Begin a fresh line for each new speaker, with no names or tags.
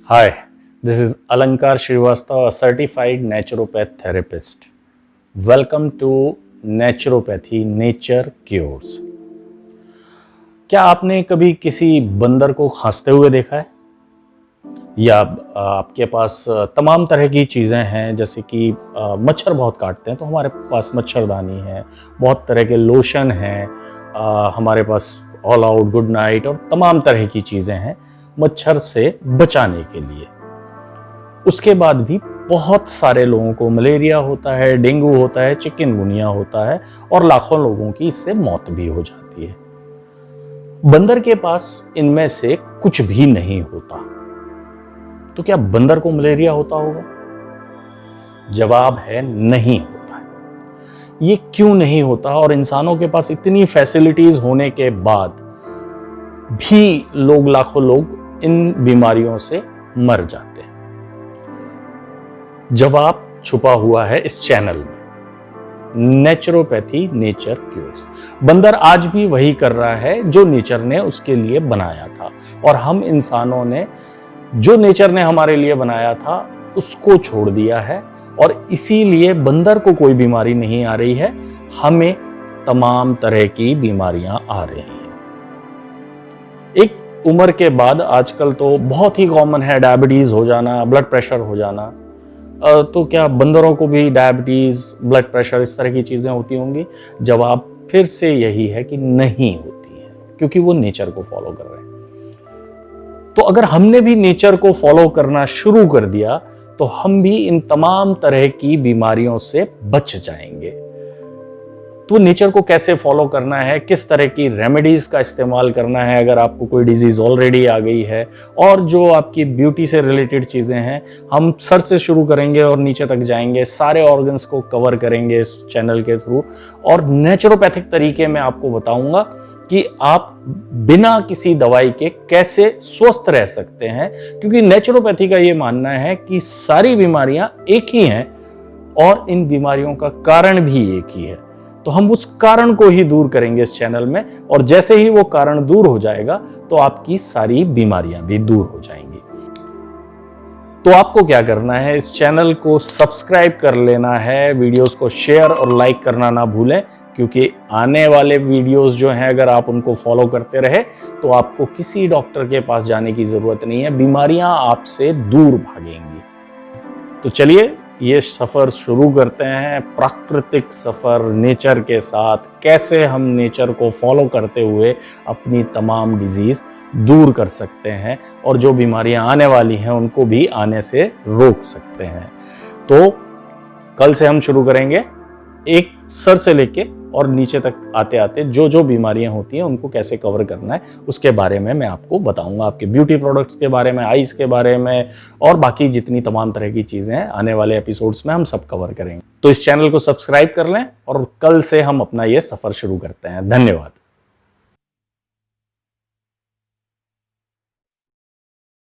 Hi, this is Alankar Srivastava, a certified naturopath therapist. Welcome to Naturopathy Nature Cures. क्या आपने कभी किसी बंदर को खांसते हुए देखा है? या आपके पास तमाम तरह की चीज़ें हैं, जैसे कि मच्छर बहुत काटते हैं तो हमारे पास मच्छरदानी है, बहुत तरह के लोशन हैं, हमारे पास ऑल आउट, गुड नाइट और तमाम तरह की चीज़ें हैं मच्छर से बचाने के लिए। उसके बाद भी बहुत सारे लोगों को मलेरिया होता है, डेंगू होता है, चिकनगुनिया होता है और लाखों लोगों की इससे मौत भी हो जाती है। बंदर के पास इनमें से कुछ भी नहीं होता। तो क्या बंदर को मलेरिया होता होगा? जवाब है नहीं होता है। ये क्यों नहीं होता? और इंसानों के पास इतनी फैसिलिटीज होने के बाद भी लाखों लोग इन बीमारियों से मर जाते हैं। जवाब छुपा हुआ है इस चैनल में, नेचुरोपैथी नेचर क्यूर्स। बंदर आज भी वही कर रहा है जो नेचर ने उसके लिए बनाया था, और हम इंसानों ने जो नेचर ने हमारे लिए बनाया था उसको छोड़ दिया है, और इसीलिए बंदर को कोई बीमारी नहीं आ रही है, हमें तमाम तरह की बीमारियां आ रही हैं। एक उम्र के बाद आजकल तो बहुत ही कॉमन है डायबिटीज हो जाना, ब्लड प्रेशर हो जाना। तो क्या बंदरों को भी डायबिटीज, ब्लड प्रेशर, इस तरह की चीजें होती होंगी? जवाब फिर से यही है कि नहीं होती है, क्योंकि वो नेचर को फॉलो कर रहे हैं। तो अगर हमने भी नेचर को फॉलो करना शुरू कर दिया तो हम भी इन तमाम तरह की बीमारियों से बच जाएंगे। तो नेचर को कैसे फॉलो करना है, किस तरह की रेमेडीज का इस्तेमाल करना है अगर आपको कोई डिजीज ऑलरेडी आ गई है, और जो आपकी ब्यूटी से रिलेटेड चीजें हैं, हम सर से शुरू करेंगे और नीचे तक जाएंगे, सारे ऑर्गन्स को कवर करेंगे इस चैनल के थ्रू, और नेचुरोपैथिक तरीके में आपको बताऊंगा कि आप बिना किसी दवाई के कैसे स्वस्थ रह सकते हैं। क्योंकि नेचुरोपैथी का ये मानना है कि सारी बीमारियां एक ही हैं और इन बीमारियों का कारण भी एक ही है। तो हम उस कारण को ही दूर करेंगे इस चैनल में, और जैसे ही वो कारण दूर हो जाएगा तो आपकी सारी बीमारियां भी दूर हो जाएंगी। तो आपको क्या करना है, इस चैनल को सब्सक्राइब कर लेना है, वीडियोस को शेयर और लाइक करना ना भूलें, क्योंकि आने वाले वीडियोस जो हैं अगर आप उनको फॉलो करते रहे तो आपको किसी डॉक्टर के पास जाने की जरूरत नहीं है, बीमारियां आपसे दूर भागेंगी। तो चलिए ये सफर शुरू करते हैं, प्राकृतिक सफर नेचर के साथ। कैसे हम नेचर को फॉलो करते हुए अपनी तमाम डिजीज दूर कर सकते हैं और जो बीमारियां आने वाली हैं उनको भी आने से रोक सकते हैं। तो कल से हम शुरू करेंगे, एक सर से लेके और नीचे तक आते आते जो जो बीमारियां होती हैं उनको कैसे कवर करना है उसके बारे में मैं आपको बताऊंगा। आपके ब्यूटी प्रोडक्ट्स के बारे में, आइज के बारे में, और बाकी जितनी तमाम तरह की चीजें हैं आने वाले एपिसोड्स में हम सब कवर करेंगे। तो इस चैनल को सब्सक्राइब कर लें और कल से हम अपना ये सफर शुरू करते हैं। धन्यवाद।